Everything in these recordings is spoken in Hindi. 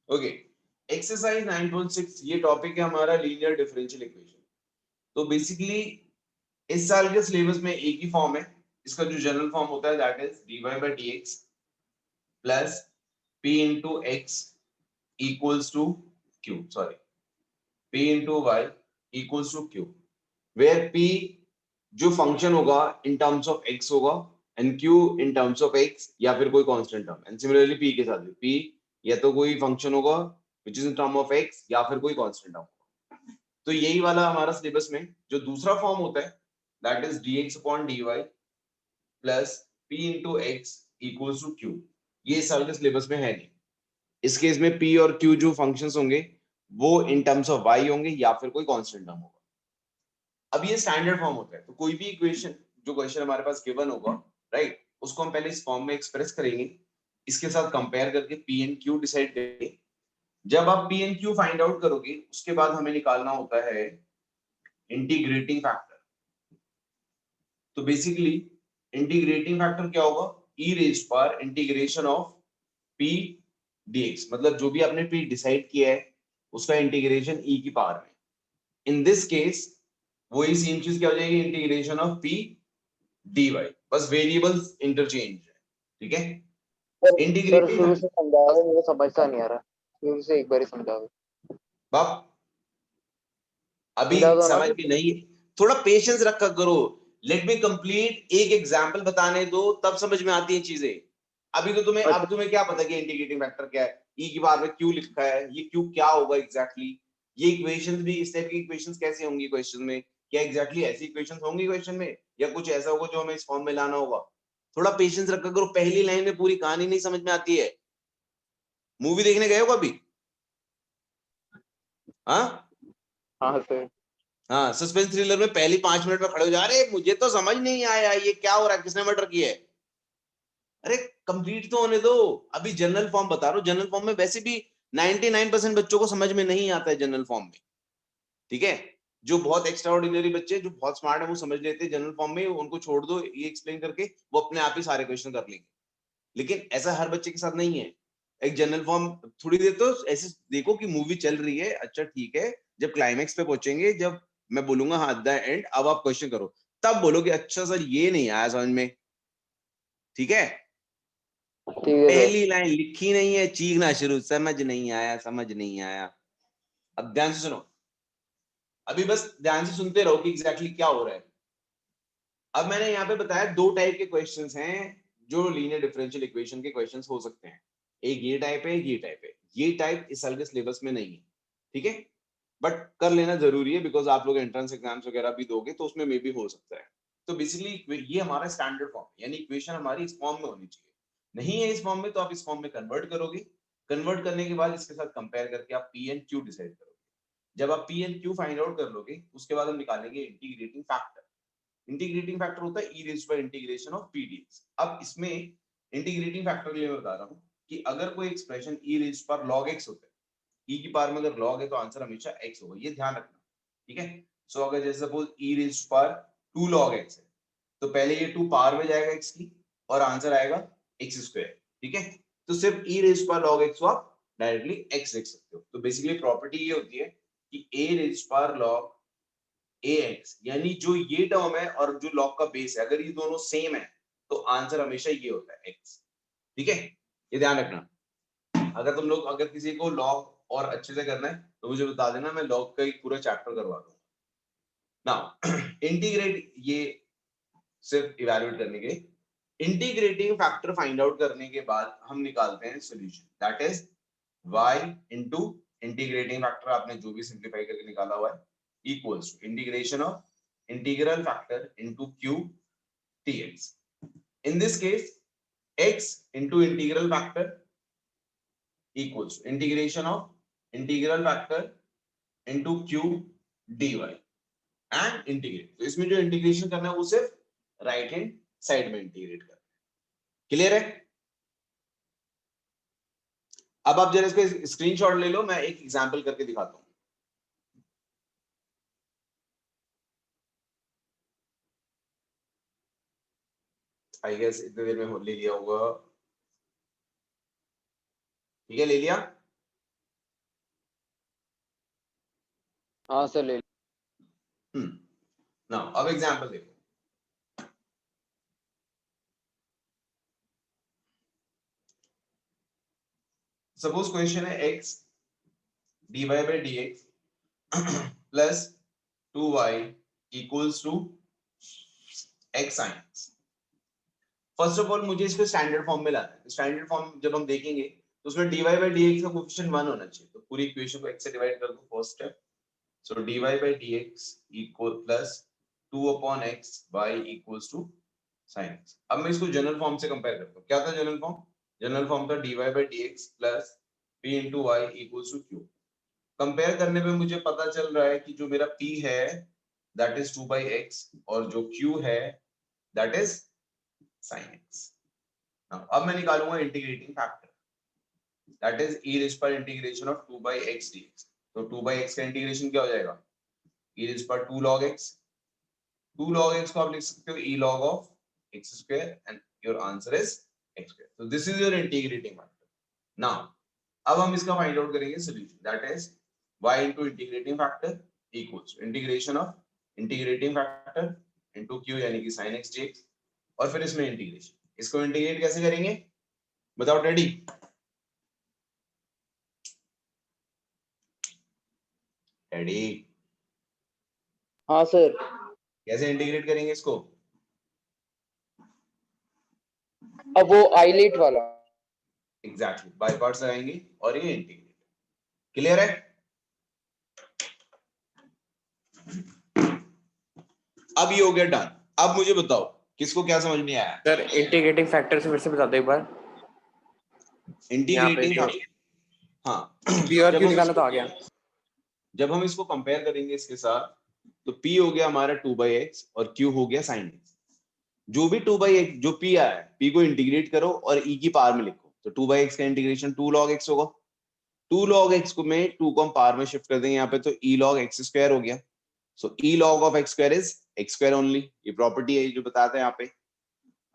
ओके, एक्सरसाइज 9.6 ये टॉपिक है हमारा लीनियर डिफरेंशियल इक्वेशन। तो बेसिकली इस साल के सिलेबस में एक ही फॉर्म है, इसका जो जनरल फॉर्म होता है that is dy by dx plus p into x equals to q, sorry, p into y equals to q, where p जो फंक्शन होगा इन टर्म्स ऑफ x होगा and q in terms of x या फिर कोई constant term. And similarly p के साथ भी p या तो कोई फंक्शन होगा which is in term of x या फिर कोई कांस्टेंट टर्म। तो यही वाला हमारा सिलेबस में जो दूसरा फॉर्म होता है that is dx upon dy plus p into x equals to q, ये इस साल के सिलेबस में है नहीं। इस केस में p और q जो फंक्शंस होंगे वो इन टर्म्स ऑफ y होंगे या फिर कोई कांस्टेंट टर्म होगा। अब ये स्टैंडर्ड फॉर्म होता है, तो कोई भी इक्वेशन जो क्वेश्चन हमारे पास गिवन होगा राइट, उसको हम पहले इस फॉर्म में एक्सप्रेस करेंगे, इसके साथ कंपेयर करके p एंड q डिसाइड करेंगे। जब आप p and q find out करोगे उसके बाद हमें निकालना होता है इंटीग्रेटिंग फैक्टर। तो बेसिकली इंटीग्रेटिंग फैक्टर क्या होगा, e raised power integration of p dx, मतलब जो भी आपने p डिसाइड किया है उसका इंटीग्रेशन e की पावर में। इन दिस केस वही सेम चीज क्या हो जाएगी, इंटीग्रेशन ऑफ p dy, बस वेरिएबल्स इंटरचेंज है, ठीक है। सर इंटीग्रेटिंग शुरू से समझाओ, मुझे समझता नहीं आ रहा, शुरू से एक बार ही समझाओ। बाप अभी समझा दो ना समझ में नहीं, थोड़ा पेशेंस रखा करो, लेट मी कंप्लीट, एक एग्जांपल बताने दो तब समझ में आती हैं चीजें। अभी तो तुम्हें, अब तुम्हें क्या पता कि इंटीग्रेटिंग फैक्टर क्या है, e की बार में q लिखा है, ये q क्या होगा एग्जैक्टली exactly? ये इक्वेशंस भी इस टाइप की इक्वेशंस कैसे होंगी क्वेश्चन में, क्या एग्जैक्टली ऐसी इक्वेशंस होंगी क्वेश्चन में या कुछ ऐसा होगा जो हमें इस फॉर्म में लाना होगा। थोड़ा पेशेंस रखा करो, पहली लाइन में पूरी कहानी नहीं समझ में आती है। मूवी देखने गए हो कभी? हाँ हाँ सर। हाँ, सस्पेंस थ्रिलर में पहली 5 मिनट में खड़े हो जा रहे, मुझे तो समझ नहीं आया ये क्या हो रहा है, किसने मर्डर किया है। अरे कंप्लीट तो होने दो, अभी जनरल फॉर्म बता रहा हूँ। जनरल फॉर्म में वैसे भी 99% बच्चों को समझ में नहीं आता है जनरल फॉर्म में, ठीक है। जो बहुत एक्स्ट्रा ऑर्डिनरी बच्चे जो बहुत स्मार्ट है वो समझ लेते हैं जनरल फॉर्म में, उनको छोड़ दो ये एक्सप्लेन करके, वो अपने आप ही सारे क्वेश्चन कर लेंगे। लेकिन ऐसा हर बच्चे के साथ नहीं है। एक जनरल फॉर्म थोड़ी देर तो ऐसे देखो कि मूवी चल रही है, अच्छा ठीक है, जब क्लाइमेक्स पे पहुंचेंगे, जब मैं बोलूंगा हाँ द एंड अब आप क्वेश्चन करो, तब बोलोगे अच्छा सर ये नहीं आया समझ में, ठीक है। ठीक है सर। पहली लाइन लिखी नहीं है, चीखना शुरू, समझ नहीं आया समझ नहीं आया। अब ध्यान से सुनो, अभी बस ध्यान से सुनते रहो कि एग्जैक्टली क्या हो रहा है। अब मैंने यहाँ पे बताया दो टाइप के क्वेश्चंस हैं जो लीनियर डिफरेंशियल इक्वेशन के क्वेश्चंस हो सकते हैं, एक ये टाइप है, ये टाइप है। ये टाइप इस साल के सिलेबस में नहीं है, ठीक है, बट कर लेना जरूरी है बिकॉज आप लोग एंट्रेंस एग्जाम्स वगैरह भी दोगे तो उसमें मे भी हो सकता है। तो बेसिकली ये हमारा स्टैंडर्ड फॉर्म, यानी इक्वेशन हमारी इस फॉर्म में होनी चाहिए। नहीं है इस फॉर्म में तो आप इस फॉर्म में कन्वर्ट करोगे, कन्वर्ट करने के बाद इसके साथ कंपेयर करके आप पी एंड क्यू डिसाइड करोगे। जब आप P and Q find out कर लोगे उसके बाद हम निकालेंगे इंटीग्रेटिंग फैक्टर। इंटीग्रेटिंग फैक्टर होता है e raised bye integration of p dx। अब इसमें इंटीग्रेटिंग फैक्टर के लिए मैं बता रहा हूँ कि अगर कोई एक्सप्रेशन e रेज्ड पर log x होता है, e की पावर में अगर log है तो आंसर हमेशा x होगा, ये ध्यान रखना, ठीक है। सो अगर जैसे सपोज e रेज्ड पर 2 log x है तो पहले ये 2 पावर में जाएगा x की और आंसर आएगा x स्क्वायर, ठीक है। तो सिर्फ e रेज्ड पर log x को आप डायरेक्टली x लिख सकते हो। तो बेसिकली प्रॉपर्टी ये होती है कि a रेज्ड पर log ax, यानी जो ये टर्म है और जो log का बेस है अगर ये दोनों सेम है तो आंसर हमेशा ये होता है x, ठीक है। ये ध्यान रखना, अगर तुम लोग अगर किसी को log और अच्छे से करना है तो मुझे बता देना, मैं log का एक पूरा चैप्टर करवा दूंगा। नाउ इंटीग्रेट, ये सिर्फ इवैल्यूएट करने के, इंटीग्रेटिंग फैक्टर फाइंड आउट करने के बाद हम निकालते हैं solution that is y into integrating factor आपने जो भी सिंपलीफाई करके निकाला हुआ है equals to integration of integral factor into q dx। in this case x into integral factor equals to integration of integral factor into q dy and integrate. तो इसमें जो इंटीग्रेशन करना है वो सिर्फ राइट हैंड साइड में इंटीग्रेट करना है, क्लियर है। अब आप जरा इसका स्क्रीनशॉट ले लो, मैं एक एग्जांपल करके दिखाता हूं। आई गेस इतने देर में ले लिया होगा। ठीक है, ले लिया? हाँ सर ले नाउ अब एग्जांपल देखो। सपोज क्वेश्चन है x dy by dx plus 2y equals to x sin x। First of all मुझे इसको स्टैंडर्ड फॉर्म में लाना है। स्टैंडर्ड फॉर्म जब हम देखेंगे तो उसमें dy by dx का कोएफिशिएंट 1 होना चाहिए। तो पूरी इक्वेशन को x से डिवाइड कर दो first step. So dy by dx equal plus 2 upon x y equals to sin x। अब मैं इसको जनरल फॉर्म से कंपेयर करता हूँ। क्या था जनरल फॉर्म? जनरल फॉर्म था dy by dx plus p into y equals to q। Compare करने पे मुझे पता चल रहा है कि जो मेरा p है दैट इज 2 by x और जो q है दैट इज sin x। अब मैं निकालूंगा integrating factor that is e raised पर integration of 2 by x dx। तो 2 by x का इंटीग्रेशन क्या हो जाएगा? e raised पर 2 log x। 2 log x को आप लिख सकते हो e log of x square and your answer is x square। so this is your integrating factor। now अब हम इसका फाइंड आउट करेंगे solution that is y into integrating factor equals integration of integrating factor into q यानी कि sin x dx और फिर इसमें इंटीग्रेशन। इसको इंटीग्रेट कैसे करेंगे बताओ डैडी? डैडी हाँ सर। कैसे इंटीग्रेट करेंगे इसको? अब वो आईलेट वाला। एग्जैक्टली बाय पार्ट्स लगाएंगे और ये इंटीग्रेट। क्लियर है? अब ये हो गया डन। अब मुझे बताओ किसको क्या समझ नहीं आया? सर इंटीग्रेटिंग फैक्टर से फिर से बता दो एक बार। इंटीग्रेटिंग यहाँ फैक्टर, हाँ पी और क्यू निकालना तो आ गया। जब हम इसको कंपेयर करेंगे इसके साथ तो p हो गया हमारा 2 by x और q हो गया sin x। जो भी 2 by x जो p आया है p को इंटीग्रेट करो और e की पावर में लिखो। तो 2 by x का इंटीग्रेशन 2 log x होगा। 2 log x को मैं 2 को हम पावर में शिफ्ट कर देंगे यहाँ पे तो e log x स्क्वायर हो गया। सो e log of x square is x square only. ये प्रॉपर्टी है जो बताता है यहाँ पे।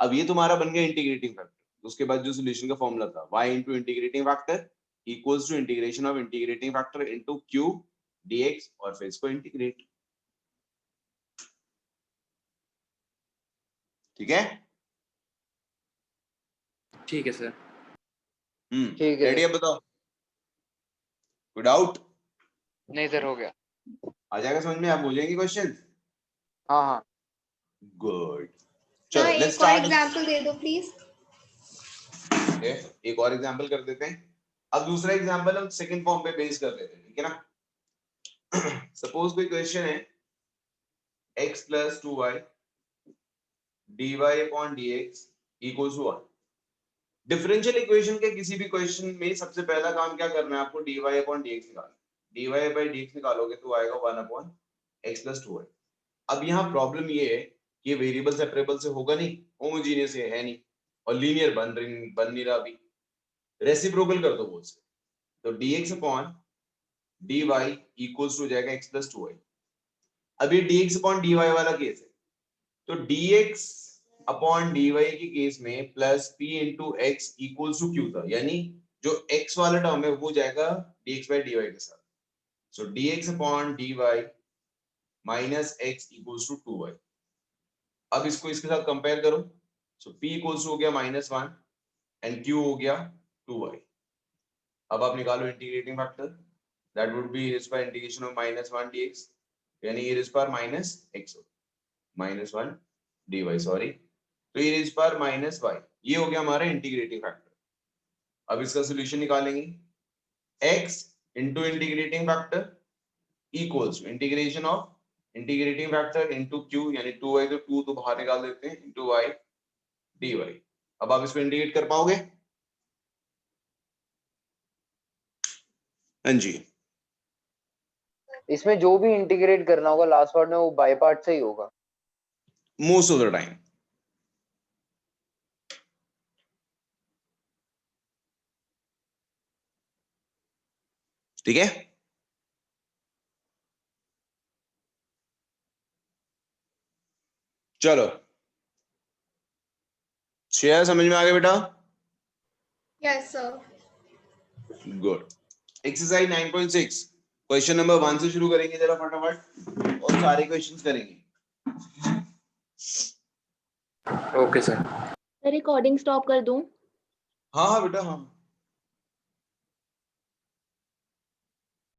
अब ये तुम्हारा बन गया इंटीग्रेटिंग फैक्टर। उसके बाद जो सॉल्यूशन का फॉर्मूला था y into integrating factor equals to integration of integrating factor into q dx और फिर इसको इंटीग्रेट। ठीक है? ठीक है सर। ठीक है रेडी? अब बताओ कोई डाउट? नहीं सर हो गया। आ जाएगा समझ में? आप हो जाएंगे क्वेश्चन? हाँ हाँ गुड। हाँ, चलो लेट्स एक और स्टार्ट। एग्जांपल दे दो प्लीज। एक और एग्जांपल कर देते हैं। अब दूसरा एग्जांपल हम सेकंड फॉर्म पे बेस कर लेते हैं। ठीक है ना? सपोज कोई क्वेश्चन है x plus 2y dy upon dx equals to 1। Differential equation के किसी भी क्वेश्चन में सबसे पहला काम क्या करना है आपको? dy upon dx निकालना। dy by dx निकालोगे तो आएगा 1 upon x plus 2y। अब यहाँ प्रॉब्लम ये है कि ये वेरिएबल सेपरेबल से होगा नहीं, होमोजेनियस है नहीं और लीनियर बन नहीं रहा। अभी रेसिप्रोकल कर दो बोल से तो dx upon dy equals to जाएगा x plus 2y। अब ये dx upon dy वाला केस है तो dx अपॉन dy के केस में plus p into x equals to q था, यानी जो x वाला टर्म है वो जाएगा dx by dy के साथ। सो dx अपॉन dy माइनस x इक्वल्स टू 2y। अब इसको इसके साथ कंपेयर करो। सो p इक्वल्स हो गया -1 एंड q हो गया 2y। अब आप निकालो integrating factor that would be e by integration of -1 dx यानी e पर -x -1 dy सॉरी। तो e पर -y ये हो गया हमारा इंटीग्रेटिंग फैक्टर। अब इसका सॉल्यूशन निकालेंगे x into integrating factor equals integration of integrating factor into q यानी 2y तो 2 तो बाहर निकाल देते हैं इनटू y dy। अब आप इसको इंटीग्रेट कर पाओगे? हाँ जी। इसमें जो भी इंटीग्रेट करना होगा लास्ट पार्ट में वो बाय पार्ट से ही होगा मोस्ट ऑफ द टाइम। ठीक है? चलो श्रेया समझ में आ गया बेटा? Yes sir. Good. Exercise 9.6 question number 1 से शुरू करेंगे जरा फटाफट और सारे क्वेश्चंस करेंगे। Okay sir. रिकॉर्डिंग स्टॉप कर दूं? हाँ हाँ बेटा हाँ।